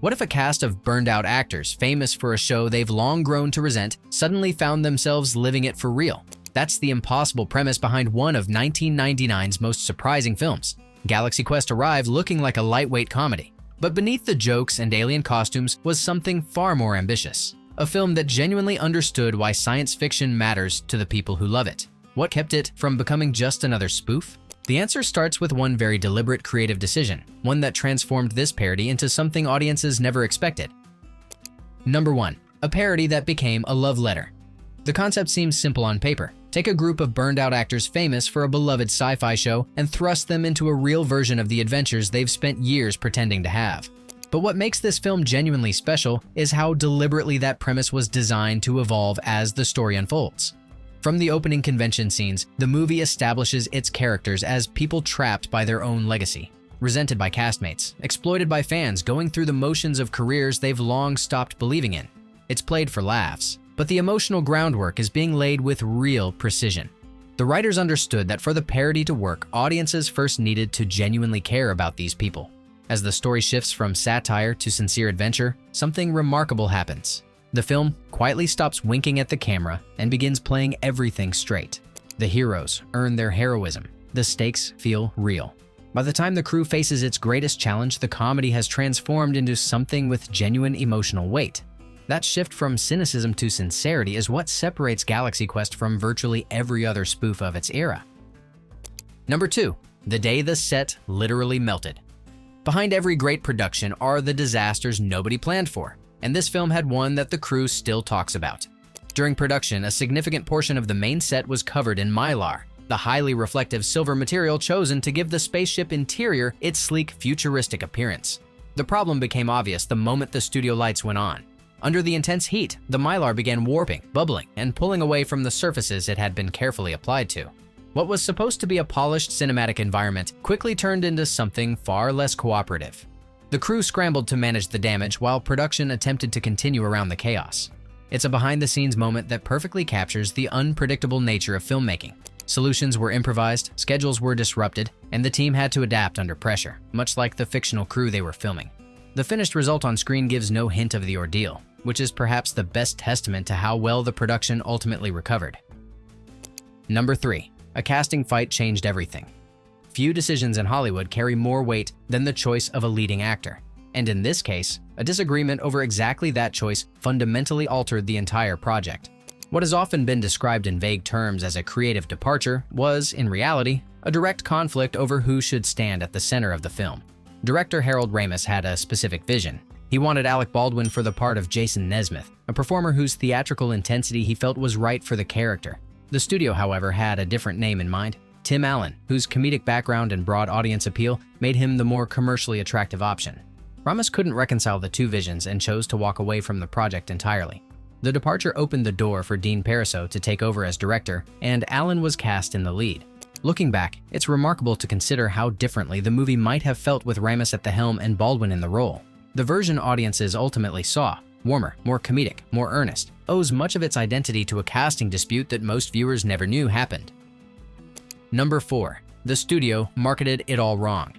What if a cast of burned-out actors, famous for a show they've long grown to resent, suddenly found themselves living it for real? That's the impossible premise behind one of 1999's most surprising films. Galaxy Quest arrived looking like a lightweight comedy, but beneath the jokes and alien costumes was something far more ambitious. A film that genuinely understood why science fiction matters to the people who love it. What kept it from becoming just another spoof? The answer starts with one very deliberate creative decision, one that transformed this parody into something audiences never expected. Number 1. A parody that became a love letter. The concept seems simple on paper. Take a group of burned-out actors famous for a beloved sci-fi show and thrust them into a real version of the adventures they've spent years pretending to have. But what makes this film genuinely special is how deliberately that premise was designed to evolve as the story unfolds. From the opening convention scenes, the movie establishes its characters as people trapped by their own legacy, resented by castmates, exploited by fans going through the motions of careers they've long stopped believing in. It's played for laughs, but the emotional groundwork is being laid with real precision. The writers understood that for the parody to work, audiences first needed to genuinely care about these people. As the story shifts from satire to sincere adventure, something remarkable happens. The film quietly stops winking at the camera and begins playing everything straight. The heroes earn their heroism. The stakes feel real. By the time the crew faces its greatest challenge, the comedy has transformed into something with genuine emotional weight. That shift from cynicism to sincerity is what separates Galaxy Quest from virtually every other spoof of its era. Number 2. The day the set literally melted. Behind every great production are the disasters nobody planned for, and this film had one that the crew still talks about. During production, a significant portion of the main set was covered in mylar, the highly reflective silver material chosen to give the spaceship interior its sleek, futuristic appearance. The problem became obvious the moment the studio lights went on. Under the intense heat, the mylar began warping, bubbling, and pulling away from the surfaces it had been carefully applied to. What was supposed to be a polished cinematic environment quickly turned into something far less cooperative. The crew scrambled to manage the damage while production attempted to continue around the chaos. It's a behind-the-scenes moment that perfectly captures the unpredictable nature of filmmaking. Solutions were improvised, schedules were disrupted, and the team had to adapt under pressure, much like the fictional crew they were filming. The finished result on screen gives no hint of the ordeal, which is perhaps the best testament to how well the production ultimately recovered. Number 3. A casting fight changed everything. Few decisions in Hollywood carry more weight than the choice of a leading actor. And in this case, a disagreement over exactly that choice fundamentally altered the entire project. What has often been described in vague terms as a creative departure was, in reality, a direct conflict over who should stand at the center of the film. Director Harold Ramis had a specific vision. He wanted Alec Baldwin for the part of Jason Nesmith, a performer whose theatrical intensity he felt was right for the character. The studio, however, had a different name in mind: Tim Allen, whose comedic background and broad audience appeal made him the more commercially attractive option. Ramis couldn't reconcile the two visions and chose to walk away from the project entirely. The departure opened the door for Dean Parisot to take over as director, and Allen was cast in the lead. Looking back, it's remarkable to consider how differently the movie might have felt with Ramis at the helm and Baldwin in the role. The version audiences ultimately saw, warmer, more comedic, more earnest, owes much of its identity to a casting dispute that most viewers never knew happened. Number 4. The studio marketed it all wrong.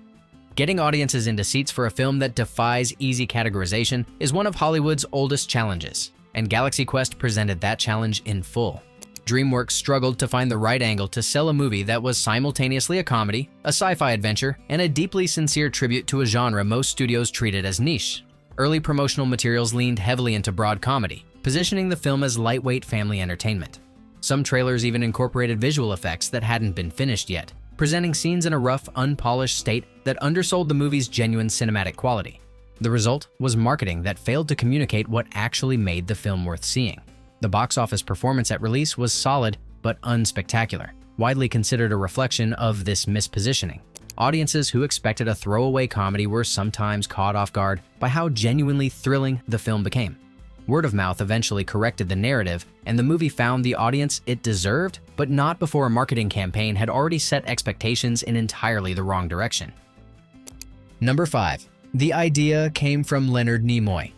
Getting audiences into seats for a film that defies easy categorization is one of Hollywood's oldest challenges, and Galaxy Quest presented that challenge in full. DreamWorks struggled to find the right angle to sell a movie that was simultaneously a comedy, a sci-fi adventure, and a deeply sincere tribute to a genre most studios treated as niche. Early promotional materials leaned heavily into broad comedy, positioning the film as lightweight family entertainment. Some trailers even incorporated visual effects that hadn't been finished yet, presenting scenes in a rough, unpolished state that undersold the movie's genuine cinematic quality. The result was marketing that failed to communicate what actually made the film worth seeing. The box office performance at release was solid but unspectacular, widely considered a reflection of this mispositioning. Audiences who expected a throwaway comedy were sometimes caught off guard by how genuinely thrilling the film became. Word of mouth eventually corrected the narrative, and the movie found the audience it deserved, but not before a marketing campaign had already set expectations in entirely the wrong direction. Number 5. The idea came from Leonard Nimoy.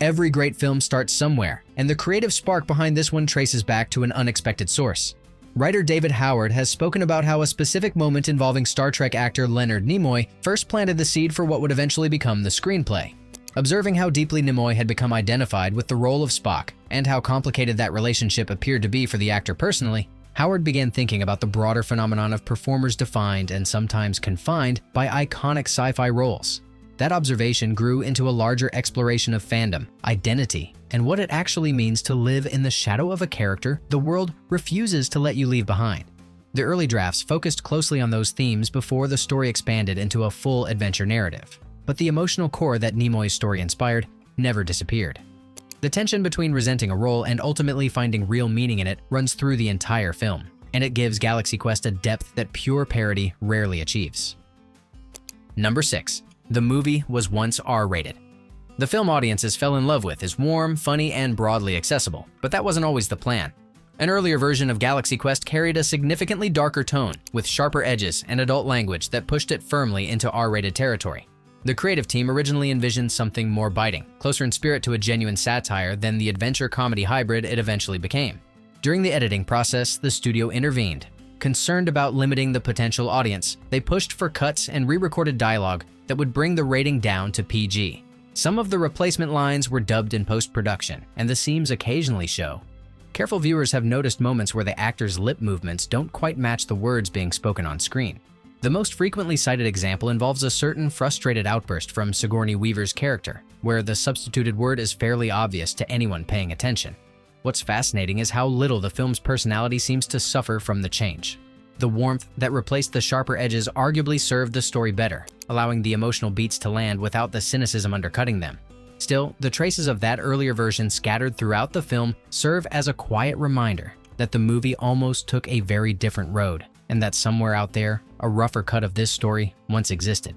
Every great film starts somewhere, and the creative spark behind this one traces back to an unexpected source. Writer David Howard has spoken about how a specific moment involving Star Trek actor Leonard Nimoy first planted the seed for what would eventually become the screenplay. Observing how deeply Nimoy had become identified with the role of Spock and how complicated that relationship appeared to be for the actor personally, Howard began thinking about the broader phenomenon of performers defined and sometimes confined by iconic sci-fi roles. That observation grew into a larger exploration of fandom, identity, and what it actually means to live in the shadow of a character the world refuses to let you leave behind. The early drafts focused closely on those themes before the story expanded into a full adventure narrative. But the emotional core that Nimoy's story inspired never disappeared. The tension between resenting a role and ultimately finding real meaning in it runs through the entire film, and it gives Galaxy Quest a depth that pure parody rarely achieves. Number 6. The movie was once R-rated. The film audiences fell in love with is warm, funny, and broadly accessible, but that wasn't always the plan. An earlier version of Galaxy Quest carried a significantly darker tone, with sharper edges and adult language that pushed it firmly into R-rated territory. The creative team originally envisioned something more biting, closer in spirit to a genuine satire than the adventure-comedy hybrid it eventually became. During the editing process, the studio intervened. Concerned about limiting the potential audience, they pushed for cuts and re-recorded dialogue that would bring the rating down to PG. Some of the replacement lines were dubbed in post-production, and the seams occasionally show. Careful viewers have noticed moments where the actors' lip movements don't quite match the words being spoken on screen. The most frequently cited example involves a certain frustrated outburst from Sigourney Weaver's character, where the substituted word is fairly obvious to anyone paying attention. What's fascinating is how little the film's personality seems to suffer from the change. The warmth that replaced the sharper edges arguably served the story better, allowing the emotional beats to land without the cynicism undercutting them. Still, the traces of that earlier version scattered throughout the film serve as a quiet reminder that the movie almost took a very different road, and that somewhere out there, a rougher cut of this story once existed.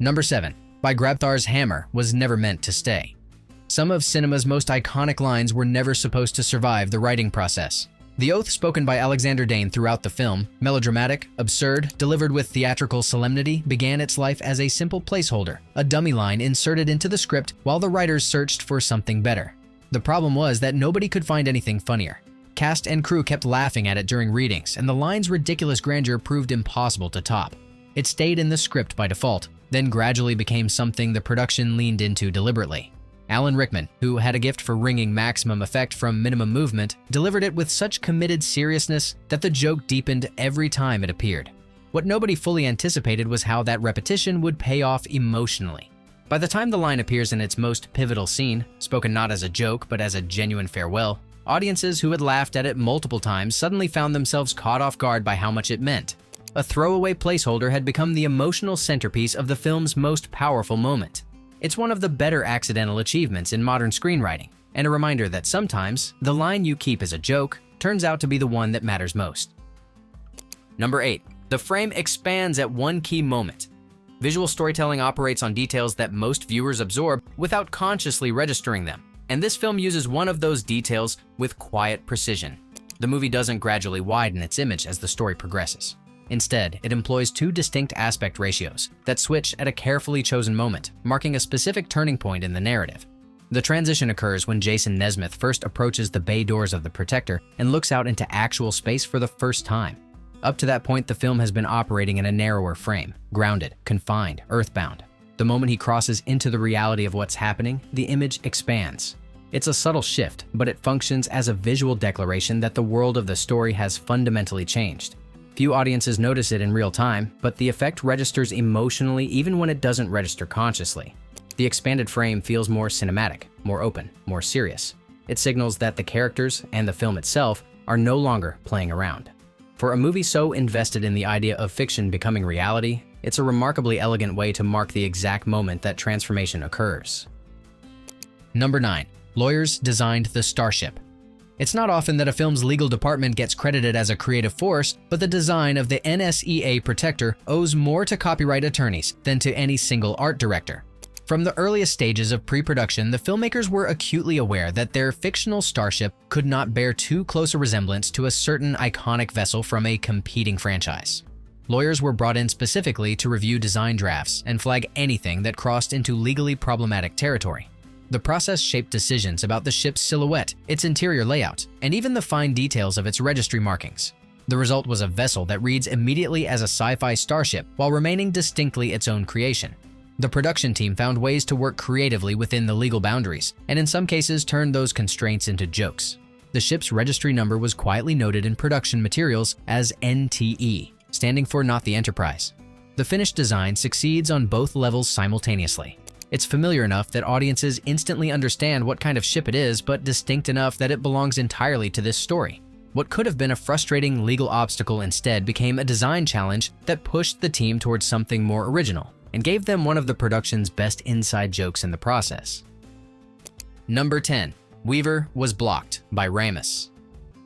Number 7. By Grabthar's hammer was never meant to stay. Some of cinema's most iconic lines were never supposed to survive the writing process. The oath spoken by Alexander Dane throughout the film, melodramatic, absurd, delivered with theatrical solemnity, began its life as a simple placeholder, a dummy line inserted into the script while the writers searched for something better. The problem was that nobody could find anything funnier. Cast and crew kept laughing at it during readings, and the line's ridiculous grandeur proved impossible to top. It stayed in the script by default, then gradually became something the production leaned into deliberately. Alan Rickman, who had a gift for wringing maximum effect from minimum movement, delivered it with such committed seriousness that the joke deepened every time it appeared. What nobody fully anticipated was how that repetition would pay off emotionally. By the time the line appears in its most pivotal scene, spoken not as a joke but as a genuine farewell, audiences who had laughed at it multiple times suddenly found themselves caught off guard by how much it meant. A throwaway placeholder had become the emotional centerpiece of the film's most powerful moment. It's one of the better accidental achievements in modern screenwriting, and a reminder that sometimes the line you keep as a joke turns out to be the one that matters most. Number 8. The frame expands at one key moment. Visual storytelling operates on details that most viewers absorb without consciously registering them, and this film uses one of those details with quiet precision. The movie doesn't gradually widen its image as the story progresses. Instead, it employs two distinct aspect ratios that switch at a carefully chosen moment, marking a specific turning point in the narrative. The transition occurs when Jason Nesmith first approaches the bay doors of the Protector and looks out into actual space for the first time. Up to that point, the film has been operating in a narrower frame, grounded, confined, earthbound. The moment he crosses into the reality of what's happening, the image expands. It's a subtle shift, but it functions as a visual declaration that the world of the story has fundamentally changed. Few audiences notice it in real time, but the effect registers emotionally even when it doesn't register consciously. The expanded frame feels more cinematic, more open, more serious. It signals that the characters and the film itself are no longer playing around. For a movie so invested in the idea of fiction becoming reality, it's a remarkably elegant way to mark the exact moment that transformation occurs. Number 9. Lawyers designed the starship. It's not often that a film's legal department gets credited as a creative force, but the design of the NSEA Protector owes more to copyright attorneys than to any single art director. From the earliest stages of pre-production, the filmmakers were acutely aware that their fictional starship could not bear too close a resemblance to a certain iconic vessel from a competing franchise. Lawyers were brought in specifically to review design drafts and flag anything that crossed into legally problematic territory. The process shaped decisions about the ship's silhouette, its interior layout, and even the fine details of its registry markings. The result was a vessel that reads immediately as a sci-fi starship while remaining distinctly its own creation. The production team found ways to work creatively within the legal boundaries, and in some cases turned those constraints into jokes. The ship's registry number was quietly noted in production materials as NTE, standing for Not the Enterprise. The finished design succeeds on both levels simultaneously. It's familiar enough that audiences instantly understand what kind of ship it is, but distinct enough that it belongs entirely to this story. What could have been a frustrating legal obstacle instead became a design challenge that pushed the team towards something more original and gave them one of the production's best inside jokes in the process. Number 10. Weaver was blocked by Ramis.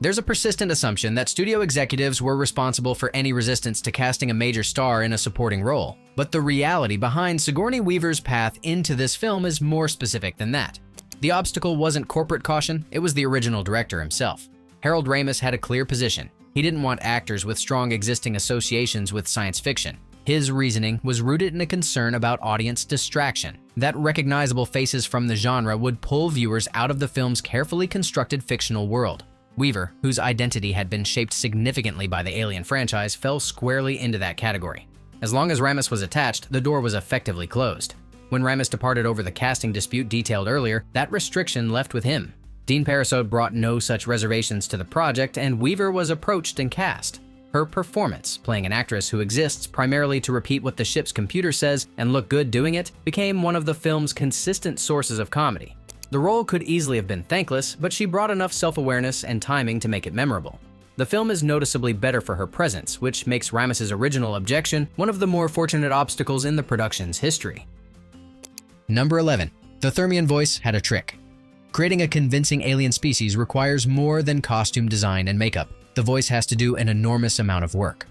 There's a persistent assumption that studio executives were responsible for any resistance to casting a major star in a supporting role, but the reality behind Sigourney Weaver's path into this film is more specific than that. The obstacle wasn't corporate caution, it was the original director himself. Harold Ramis had a clear position. He didn't want actors with strong existing associations with science fiction. His reasoning was rooted in a concern about audience distraction, that recognizable faces from the genre would pull viewers out of the film's carefully constructed fictional world. Weaver, whose identity had been shaped significantly by the Alien franchise, fell squarely into that category. As long as Ramis was attached, the door was effectively closed. When Ramis departed over the casting dispute detailed earlier, that restriction left with him. Dean Parisot brought no such reservations to the project, and Weaver was approached and cast. Her performance, playing an actress who exists primarily to repeat what the ship's computer says and look good doing it, became one of the film's consistent sources of comedy. The role could easily have been thankless, but she brought enough self-awareness and timing to make it memorable. The film is noticeably better for her presence, which makes Ramis's original objection one of the more fortunate obstacles in the production's history. Number 11. The Thermian voice had a trick. Creating a convincing alien species requires more than costume design and makeup. The voice has to do an enormous amount of work.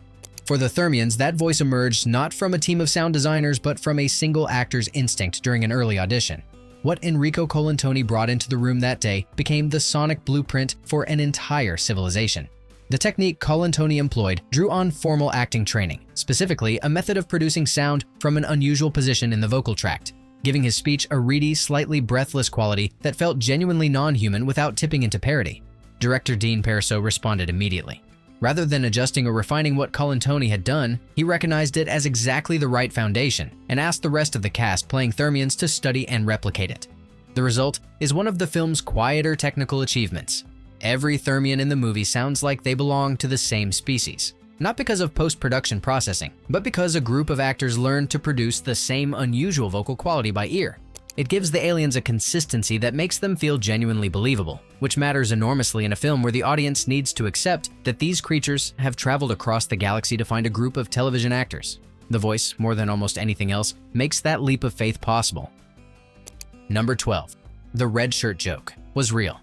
For the Thermians, that voice emerged not from a team of sound designers, but from a single actor's instinct during an early audition. What Enrico Colantoni brought into the room that day became the sonic blueprint for an entire civilization. The technique Colantoni employed drew on formal acting training, specifically a method of producing sound from an unusual position in the vocal tract, giving his speech a reedy, slightly breathless quality that felt genuinely non-human without tipping into parody. Director Dean Parisot responded immediately. Rather than adjusting or refining what Colantoni had done, he recognized it as exactly the right foundation and asked the rest of the cast playing Thermians to study and replicate it. The result is one of the film's quieter technical achievements. Every Thermian in the movie sounds like they belong to the same species, not because of post-production processing, but because a group of actors learned to produce the same unusual vocal quality by ear. It gives the aliens a consistency that makes them feel genuinely believable, which matters enormously in a film where the audience needs to accept that these creatures have traveled across the galaxy to find a group of television actors. The voice, more than almost anything else, makes that leap of faith possible. Number 12. The redshirt joke was real.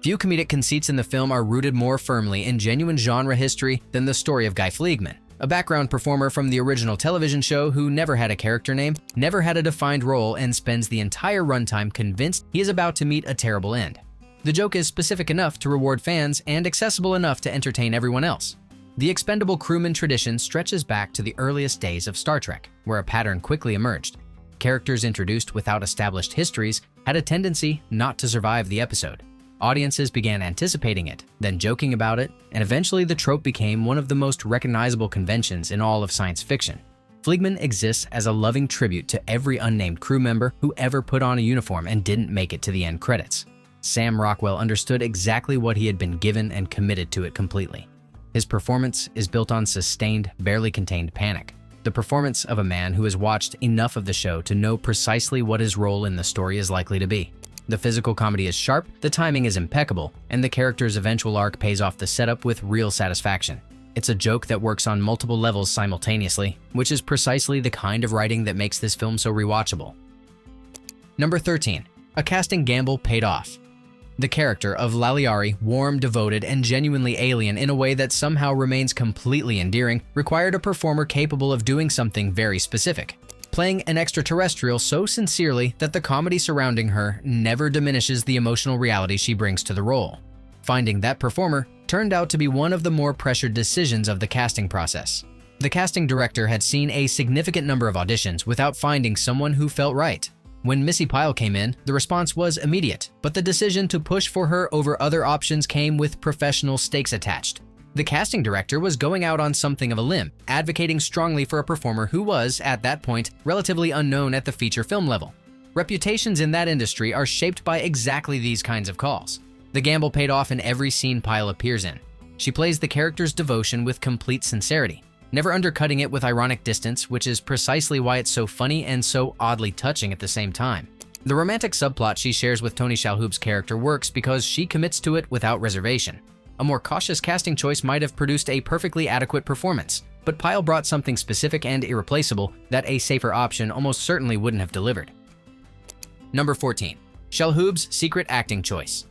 Few comedic conceits in the film are rooted more firmly in genuine genre history than the story of Guy Fleegman, a background performer from the original television show who never had a character name, never had a defined role, and spends the entire runtime convinced he is about to meet a terrible end. The joke is specific enough to reward fans and accessible enough to entertain everyone else. The expendable crewman tradition stretches back to the earliest days of Star Trek, where a pattern quickly emerged. Characters introduced without established histories had a tendency not to survive the episode. Audiences began anticipating it, then joking about it, and eventually the trope became one of the most recognizable conventions in all of science fiction. Fleegman exists as a loving tribute to every unnamed crew member who ever put on a uniform and didn't make it to the end credits. Sam Rockwell understood exactly what he had been given and committed to it completely. His performance is built on sustained, barely contained panic. The performance of a man who has watched enough of the show to know precisely what his role in the story is likely to be. The physical comedy is sharp, the timing is impeccable, and the character's eventual arc pays off the setup with real satisfaction. It's a joke that works on multiple levels simultaneously, which is precisely the kind of writing that makes this film so rewatchable. Number 13. A casting gamble paid off. The character of Laliari, warm, devoted, and genuinely alien in a way that somehow remains completely endearing, required a performer capable of doing something very specific. Playing an extraterrestrial so sincerely that the comedy surrounding her never diminishes the emotional reality she brings to the role. Finding that performer turned out to be one of the more pressured decisions of the casting process. The casting director had seen a significant number of auditions without finding someone who felt right. When Missy Pyle came in, the response was immediate, but the decision to push for her over other options came with professional stakes attached. The casting director was going out on something of a limb, advocating strongly for a performer who was, at that point, relatively unknown at the feature film level. Reputations in that industry are shaped by exactly these kinds of calls. The gamble paid off in every scene Pyle appears in. She plays the character's devotion with complete sincerity, never undercutting it with ironic distance, which is precisely why it's so funny and so oddly touching at the same time. The romantic subplot she shares with Tony Shalhoub's character works because she commits to it without reservation. A more cautious casting choice might have produced a perfectly adequate performance, but Pyle brought something specific and irreplaceable that a safer option almost certainly wouldn't have delivered. Number 14. Shalhoub's secret acting choice.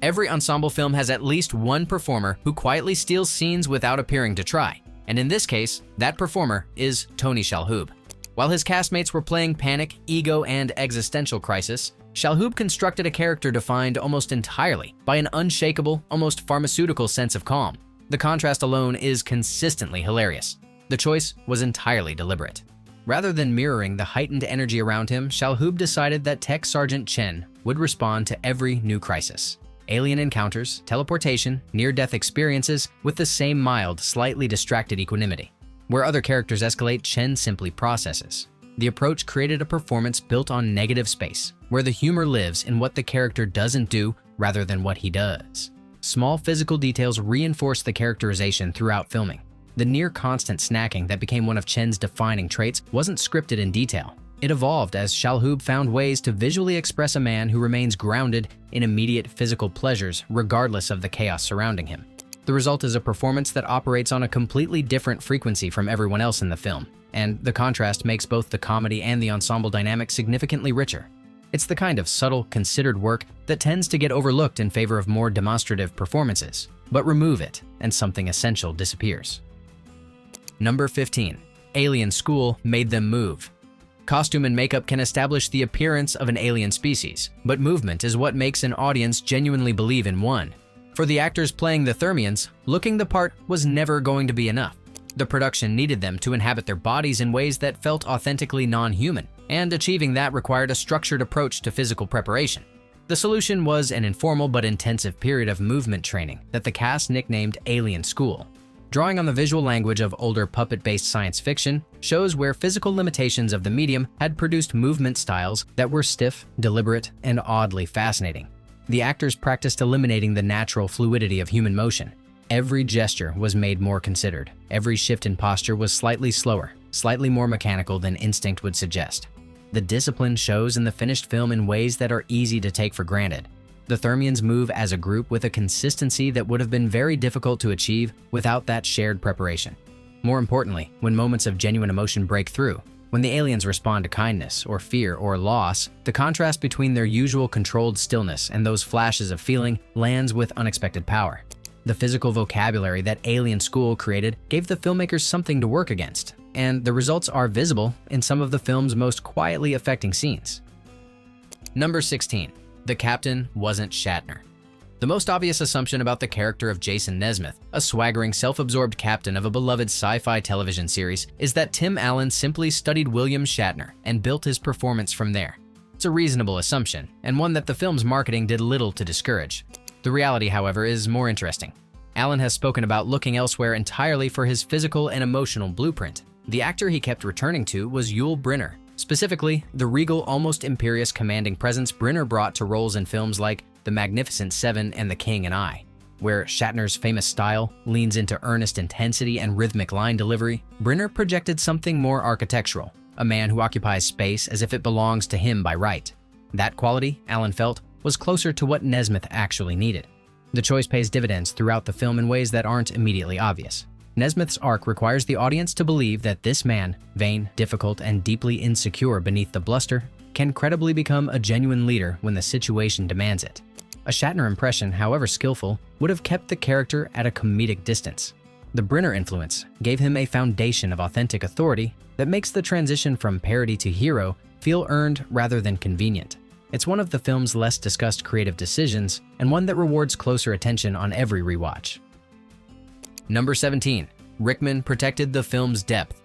Every ensemble film has at least one performer who quietly steals scenes without appearing to try, and in this case, that performer is Tony Shalhoub. While his castmates were playing panic, ego, and existential crisis, Shalhoub constructed a character defined almost entirely by an unshakable, almost pharmaceutical sense of calm. The contrast alone is consistently hilarious. The choice was entirely deliberate. Rather than mirroring the heightened energy around him, Shalhoub decided that Tech Sergeant Chen would respond to every new crisis. Alien encounters, teleportation, near-death experiences with the same mild, slightly distracted equanimity. Where other characters escalate, Chen simply processes. The approach created a performance built on negative space, where the humor lives in what the character doesn't do rather than what he does. Small physical details reinforce the characterization throughout filming. The near-constant snacking that became one of Chen's defining traits wasn't scripted in detail. It evolved as Shalhoub found ways to visually express a man who remains grounded in immediate physical pleasures regardless of the chaos surrounding him. The result is a performance that operates on a completely different frequency from everyone else in the film, and the contrast makes both the comedy and the ensemble dynamic significantly richer. It's the kind of subtle, considered work that tends to get overlooked in favor of more demonstrative performances, but remove it and something essential disappears. Number 15. Alien School made them move. Costume and makeup can establish the appearance of an alien species, but movement is what makes an audience genuinely believe in one. For the actors playing the Thermians, looking the part was never going to be enough. The production needed them to inhabit their bodies in ways that felt authentically non-human, and achieving that required a structured approach to physical preparation. The solution was an informal but intensive period of movement training that the cast nicknamed Alien School. Drawing on the visual language of older puppet-based science fiction, shows where physical limitations of the medium had produced movement styles that were stiff, deliberate, and oddly fascinating. The actors practiced eliminating the natural fluidity of human motion. Every gesture was made more considered. Every shift in posture was slightly slower, slightly more mechanical than instinct would suggest. The discipline shows in the finished film in ways that are easy to take for granted. The Thermians move as a group with a consistency that would have been very difficult to achieve without that shared preparation. More importantly, when moments of genuine emotion break through, when the aliens respond to kindness or fear or loss, the contrast between their usual controlled stillness and those flashes of feeling lands with unexpected power. The physical vocabulary that Alien School created gave the filmmakers something to work against, and the results are visible in some of the film's most quietly affecting scenes. Number 16. The captain wasn't Shatner. The most obvious assumption about the character of Jason Nesmith, a swaggering, self-absorbed captain of a beloved sci-fi television series, is that Tim Allen simply studied William Shatner and built his performance from there. It's a reasonable assumption, and one that the film's marketing did little to discourage. The reality, however, is more interesting. Allen has spoken about looking elsewhere entirely for his physical and emotional blueprint. The actor he kept returning to was Yul Brynner. Specifically, the regal, almost imperious commanding presence Brynner brought to roles in films like The Magnificent Seven and The King and I. Where Shatner's famous style leans into earnest intensity and rhythmic line delivery, Brynner projected something more architectural, a man who occupies space as if it belongs to him by right. That quality, Allen felt, was closer to what Nesmith actually needed. The choice pays dividends throughout the film in ways that aren't immediately obvious. Nesmith's arc requires the audience to believe that this man, vain, difficult, and deeply insecure beneath the bluster, can credibly become a genuine leader when the situation demands it. A Shatner impression, however skillful, would have kept the character at a comedic distance. The Brynner influence gave him a foundation of authentic authority that makes the transition from parody to hero feel earned rather than convenient. It's one of the film's less discussed creative decisions, and one that rewards closer attention on every rewatch. Number 17. Rickman protected the film's depth.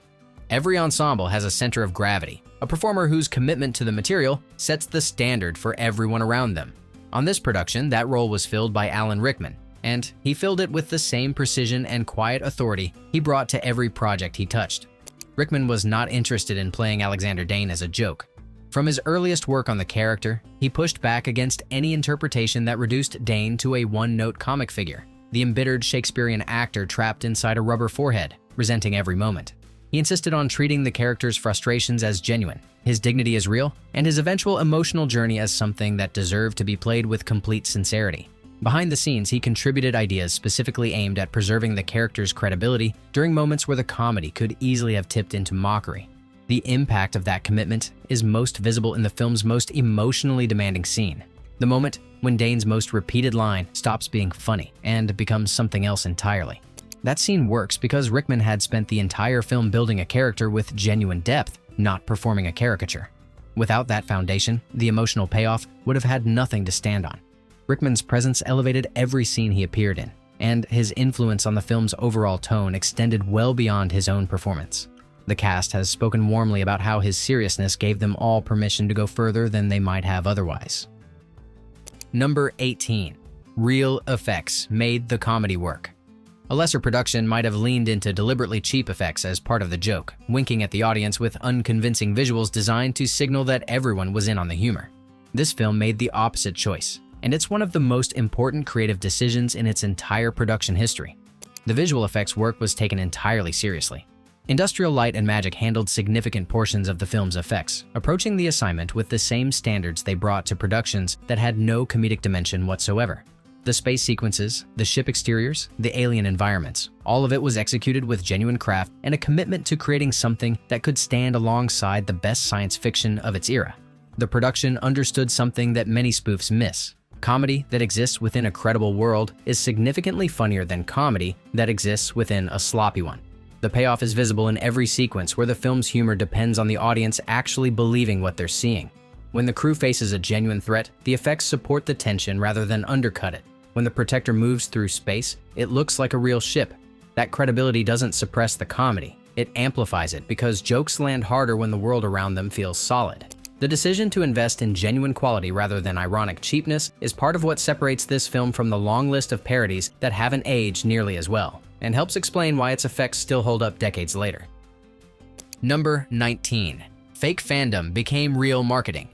Every ensemble has a center of gravity, a performer whose commitment to the material sets the standard for everyone around them. On this production, that role was filled by Alan Rickman, and he filled it with the same precision and quiet authority he brought to every project he touched. Rickman was not interested in playing Alexander Dane as a joke. From his earliest work on the character, he pushed back against any interpretation that reduced Dane to a one-note comic figure, the embittered Shakespearean actor trapped inside a rubber forehead, resenting every moment. He insisted on treating the character's frustrations as genuine, his dignity as real, and his eventual emotional journey as something that deserved to be played with complete sincerity. Behind the scenes, he contributed ideas specifically aimed at preserving the character's credibility during moments where the comedy could easily have tipped into mockery. The impact of that commitment is most visible in the film's most emotionally demanding scene, the moment when Dane's most repeated line stops being funny and becomes something else entirely. That scene works because Rickman had spent the entire film building a character with genuine depth, not performing a caricature. Without that foundation, the emotional payoff would have had nothing to stand on. Rickman's presence elevated every scene he appeared in, and his influence on the film's overall tone extended well beyond his own performance. The cast has spoken warmly about how his seriousness gave them all permission to go further than they might have otherwise. Number 18. Real effects made the comedy work. A lesser production might have leaned into deliberately cheap effects as part of the joke, winking at the audience with unconvincing visuals designed to signal that everyone was in on the humor. This film made the opposite choice, and it's one of the most important creative decisions in its entire production history. The visual effects work was taken entirely seriously. Industrial Light and Magic handled significant portions of the film's effects, approaching the assignment with the same standards they brought to productions that had no comedic dimension whatsoever. The space sequences, the ship exteriors, the alien environments, all of it was executed with genuine craft and a commitment to creating something that could stand alongside the best science fiction of its era. The production understood something that many spoofs miss. Comedy that exists within a credible world is significantly funnier than comedy that exists within a sloppy one. The payoff is visible in every sequence where the film's humor depends on the audience actually believing what they're seeing. When the crew faces a genuine threat, the effects support the tension rather than undercut it. When the Protector moves through space, it looks like a real ship. That credibility doesn't suppress the comedy. It amplifies it because jokes land harder when the world around them feels solid. The decision to invest in genuine quality rather than ironic cheapness is part of what separates this film from the long list of parodies that haven't aged nearly as well, and helps explain why its effects still hold up decades later. Number 19. Fake fandom became real marketing.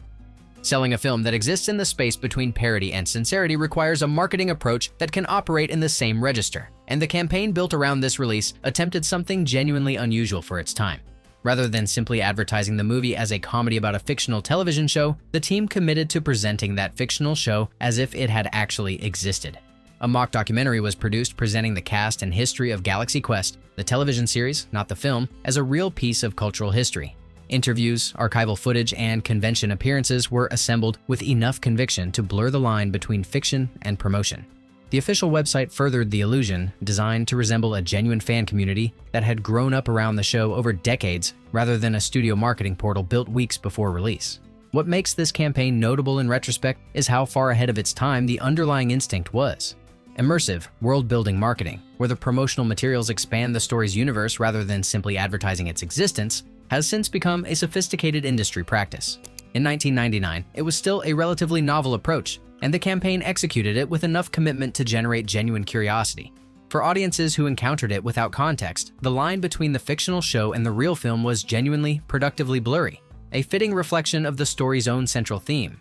Selling a film that exists in the space between parody and sincerity requires a marketing approach that can operate in the same register, and the campaign built around this release attempted something genuinely unusual for its time. Rather than simply advertising the movie as a comedy about a fictional television show, the team committed to presenting that fictional show as if it had actually existed. A mock documentary was produced presenting the cast and history of Galaxy Quest, the television series, not the film, as a real piece of cultural history. Interviews, archival footage, and convention appearances were assembled with enough conviction to blur the line between fiction and promotion. The official website furthered the illusion, designed to resemble a genuine fan community that had grown up around the show over decades rather than a studio marketing portal built weeks before release. What makes this campaign notable in retrospect is how far ahead of its time the underlying instinct was. Immersive, world-building marketing, where the promotional materials expand the story's universe rather than simply advertising its existence, has since become a sophisticated industry practice. In 1999, it was still a relatively novel approach, and the campaign executed it with enough commitment to generate genuine curiosity. For audiences who encountered it without context, the line between the fictional show and the real film was genuinely, productively blurry, a fitting reflection of the story's own central theme.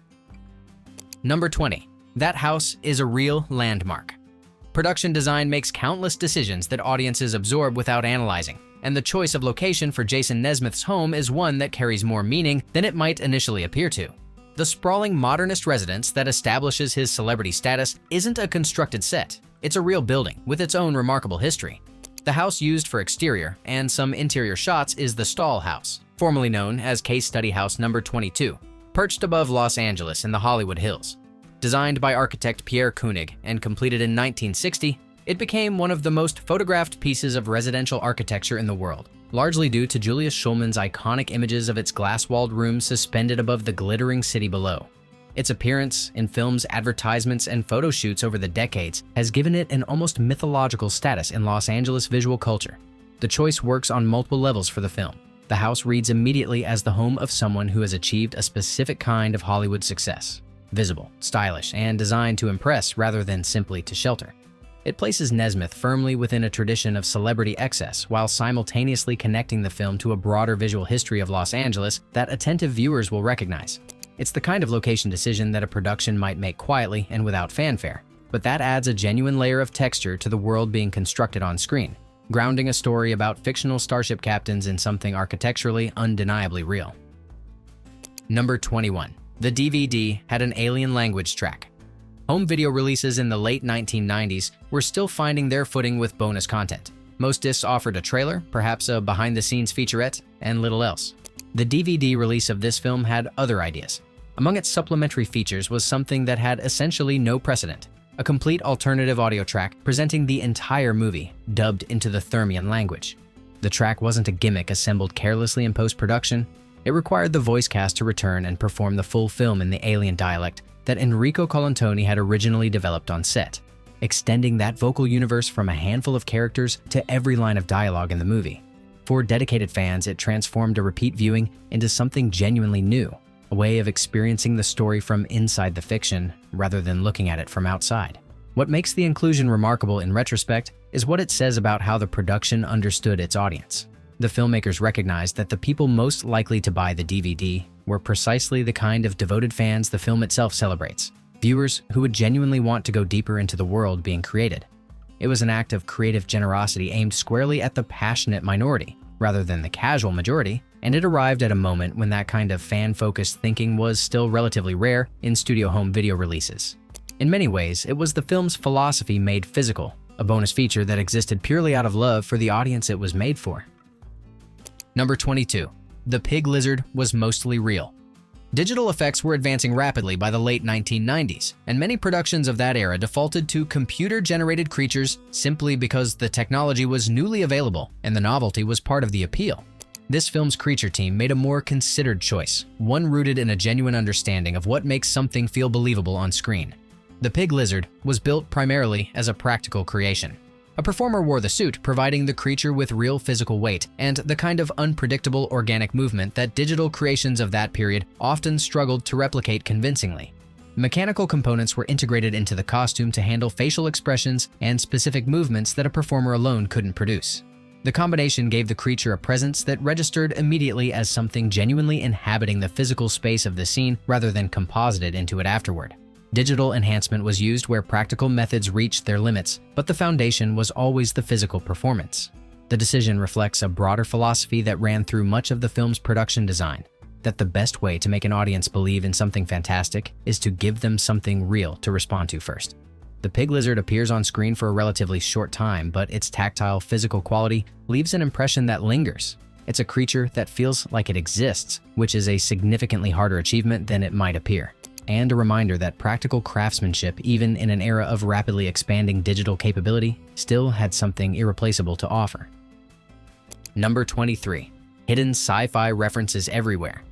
Number 20. That house is a real landmark. Production design makes countless decisions that audiences absorb without analyzing, and the choice of location for Jason Nesmith's home is one that carries more meaning than it might initially appear to. The sprawling modernist residence that establishes his celebrity status isn't a constructed set. It's a real building with its own remarkable history. The house used for exterior and some interior shots is the Stahl House, formerly known as Case Study House Number 22, perched above Los Angeles in the Hollywood Hills. Designed by architect Pierre Koenig and completed in 1960, it became one of the most photographed pieces of residential architecture in the world, largely due to Julius Schulman's iconic images of its glass-walled rooms suspended above the glittering city below. Its appearance in films, advertisements, and photo shoots over the decades has given it an almost mythological status in Los Angeles visual culture. The choice works on multiple levels for the film. The house reads immediately as the home of someone who has achieved a specific kind of Hollywood success. Visible, stylish, and designed to impress rather than simply to shelter. It places Nesmith firmly within a tradition of celebrity excess while simultaneously connecting the film to a broader visual history of Los Angeles that attentive viewers will recognize. It's the kind of location decision that a production might make quietly and without fanfare, but that adds a genuine layer of texture to the world being constructed on screen, grounding a story about fictional starship captains in something architecturally undeniably real. Number 21. The DVD had an alien language track. Home video releases in the late 1990s were still finding their footing with bonus content. Most discs offered a trailer, perhaps a behind-the-scenes featurette, and little else. The DVD release of this film had other ideas. Among its supplementary features was something that had essentially no precedent: a complete alternative audio track presenting the entire movie, dubbed into the Thermian language. The track wasn't a gimmick assembled carelessly in post-production. It required the voice cast to return and perform the full film in the alien dialect that Enrico Colantoni had originally developed on set, extending that vocal universe from a handful of characters to every line of dialogue in the movie. For dedicated fans, it transformed a repeat viewing into something genuinely new, a way of experiencing the story from inside the fiction rather than looking at it from outside. What makes the inclusion remarkable in retrospect is what it says about how the production understood its audience. The filmmakers recognized that the people most likely to buy the DVD were precisely the kind of devoted fans the film itself celebrates, viewers who would genuinely want to go deeper into the world being created. It was an act of creative generosity aimed squarely at the passionate minority, rather than the casual majority, and it arrived at a moment when that kind of fan-focused thinking was still relatively rare in studio home video releases. In many ways, it was the film's philosophy made physical, a bonus feature that existed purely out of love for the audience it was made for. Number 22. The pig lizard was mostly real. Digital effects were advancing rapidly by the late 1990s, and many productions of that era defaulted to computer-generated creatures simply because the technology was newly available and the novelty was part of the appeal. This film's creature team made a more considered choice, one rooted in a genuine understanding of what makes something feel believable on screen. The pig lizard was built primarily as a practical creation. A performer wore the suit, providing the creature with real physical weight and the kind of unpredictable organic movement that digital creations of that period often struggled to replicate convincingly. Mechanical components were integrated into the costume to handle facial expressions and specific movements that a performer alone couldn't produce. The combination gave the creature a presence that registered immediately as something genuinely inhabiting the physical space of the scene rather than composited into it afterward. Digital enhancement was used where practical methods reached their limits, but the foundation was always the physical performance. The decision reflects a broader philosophy that ran through much of the film's production design, that the best way to make an audience believe in something fantastic is to give them something real to respond to first. The pig lizard appears on screen for a relatively short time, but its tactile physical quality leaves an impression that lingers. It's a creature that feels like it exists, which is a significantly harder achievement than it might appear, and a reminder that practical craftsmanship, even in an era of rapidly expanding digital capability, still had something irreplaceable to offer. Number 23. Hidden sci-fi references everywhere.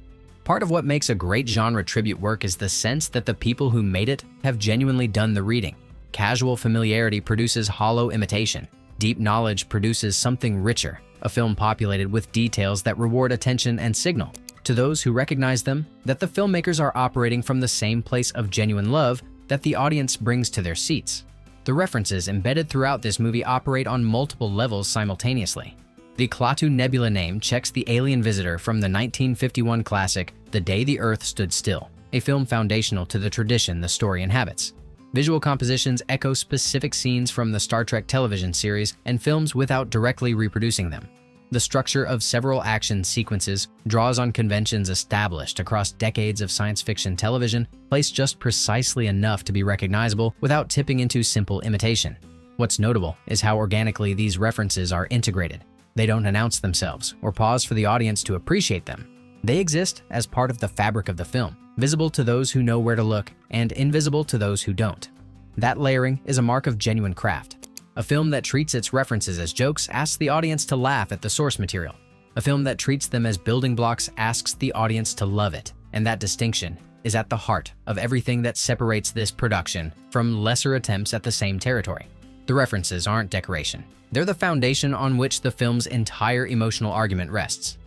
Part of what makes a great genre tribute work is the sense that the people who made it have genuinely done the reading. Casual familiarity produces hollow imitation. Deep knowledge produces something richer, a film populated with details that reward attention and signal to those who recognize them that the filmmakers are operating from the same place of genuine love that the audience brings to their seats. The references embedded throughout this movie operate on multiple levels simultaneously. The Klaatu Nebula name checks the alien visitor from the 1951 classic The Day the Earth Stood Still, a film foundational to the tradition the story inhabits. Visual compositions echo specific scenes from the Star Trek television series and films without directly reproducing them. The structure of several action sequences draws on conventions established across decades of science fiction television, placed just precisely enough to be recognizable without tipping into simple imitation. What's notable is how organically these references are integrated. They don't announce themselves or pause for the audience to appreciate them. They exist as part of the fabric of the film, visible to those who know where to look and invisible to those who don't. That layering is a mark of genuine craft. A film that treats its references as jokes asks the audience to laugh at the source material. A film that treats them as building blocks asks the audience to love it, and that distinction is at the heart of everything that separates this production from lesser attempts at the same territory. The references aren't decoration. They're the foundation on which the film's entire emotional argument rests.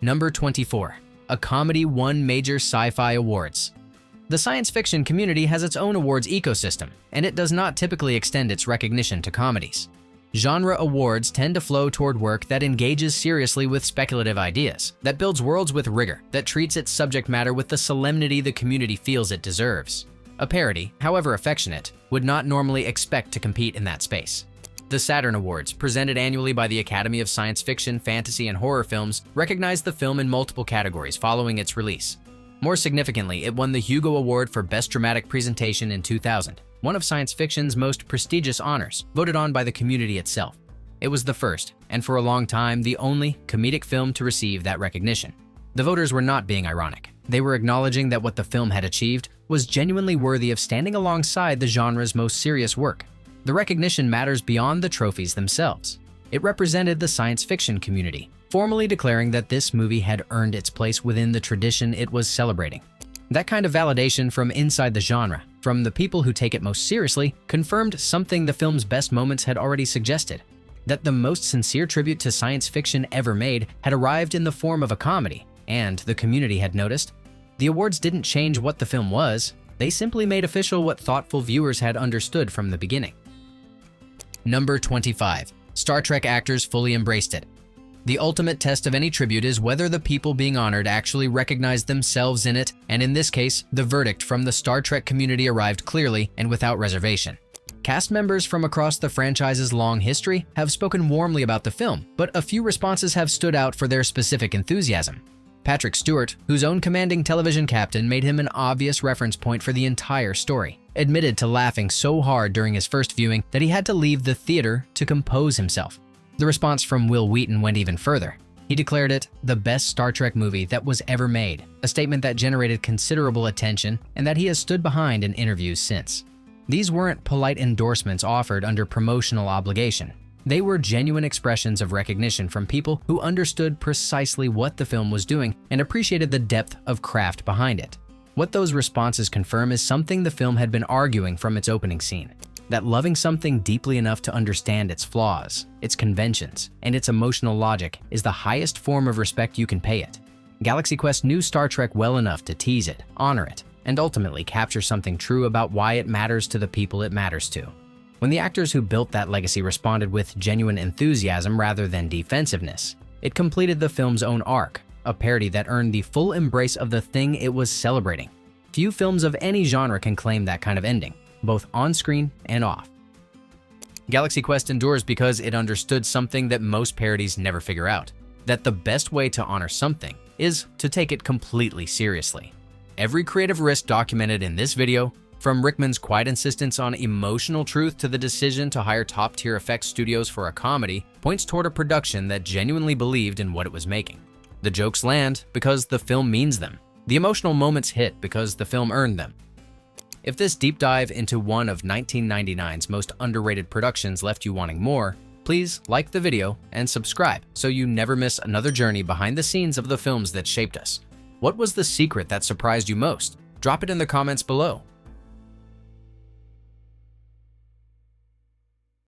Number 24. A comedy won major sci-fi awards. The science fiction community has its own awards ecosystem, and it does not typically extend its recognition to comedies. Genre awards tend to flow toward work that engages seriously with speculative ideas, that builds worlds with rigor, that treats its subject matter with the solemnity the community feels it deserves. A parody, however affectionate, would not normally expect to compete in that space. The Saturn Awards, presented annually by the Academy of Science Fiction, Fantasy, and Horror Films, recognize the film in multiple categories following its release. More significantly, it won the Hugo Award for Best Dramatic Presentation in 2000, one of science fiction's most prestigious honors, voted on by the community itself. It was the first, and for a long time, the only comedic film to receive that recognition. The voters were not being ironic. They were acknowledging that what the film had achieved was genuinely worthy of standing alongside the genre's most serious work. The recognition matters beyond the trophies themselves. It represented the science fiction community, formally declaring that this movie had earned its place within the tradition it was celebrating. That kind of validation from inside the genre, from the people who take it most seriously, confirmed something the film's best moments had already suggested: that the most sincere tribute to science fiction ever made had arrived in the form of a comedy, and the community had noticed. The awards didn't change what the film was, they simply made official what thoughtful viewers had understood from the beginning. Number 25. Star Trek actors fully embraced it. The ultimate test of any tribute is whether the people being honored actually recognize themselves in it, and in this case, the verdict from the Star Trek community arrived clearly and without reservation. Cast members from across the franchise's long history have spoken warmly about the film, but a few responses have stood out for their specific enthusiasm. Patrick Stewart, whose own commanding television captain made him an obvious reference point for the entire story, admitted to laughing so hard during his first viewing that he had to leave the theater to compose himself. The response from Wil Wheaton went even further. He declared it the best Star Trek movie that was ever made, a statement that generated considerable attention and that he has stood behind in interviews since. These weren't polite endorsements offered under promotional obligation. They were genuine expressions of recognition from people who understood precisely what the film was doing and appreciated the depth of craft behind it. What those responses confirm is something the film had been arguing from its opening scene: that loving something deeply enough to understand its flaws, its conventions, and its emotional logic is the highest form of respect you can pay it. Galaxy Quest knew Star Trek well enough to tease it, honor it, and ultimately capture something true about why it matters to the people it matters to. When the actors who built that legacy responded with genuine enthusiasm rather than defensiveness, it completed the film's own arc, a parody that earned the full embrace of the thing it was celebrating. Few films of any genre can claim that kind of ending, both on-screen and off. Galaxy Quest endures because it understood something that most parodies never figure out: that the best way to honor something is to take it completely seriously. Every creative risk documented in this video, from Rickman's quiet insistence on emotional truth to the decision to hire top-tier effects studios for a comedy, points toward a production that genuinely believed in what it was making. The jokes land because the film means them. The emotional moments hit because the film earned them. If this deep dive into one of 1999's most underrated productions left you wanting more, please like the video and subscribe so you never miss another journey behind the scenes of the films that shaped us. What was the secret that surprised you most? Drop it in the comments below.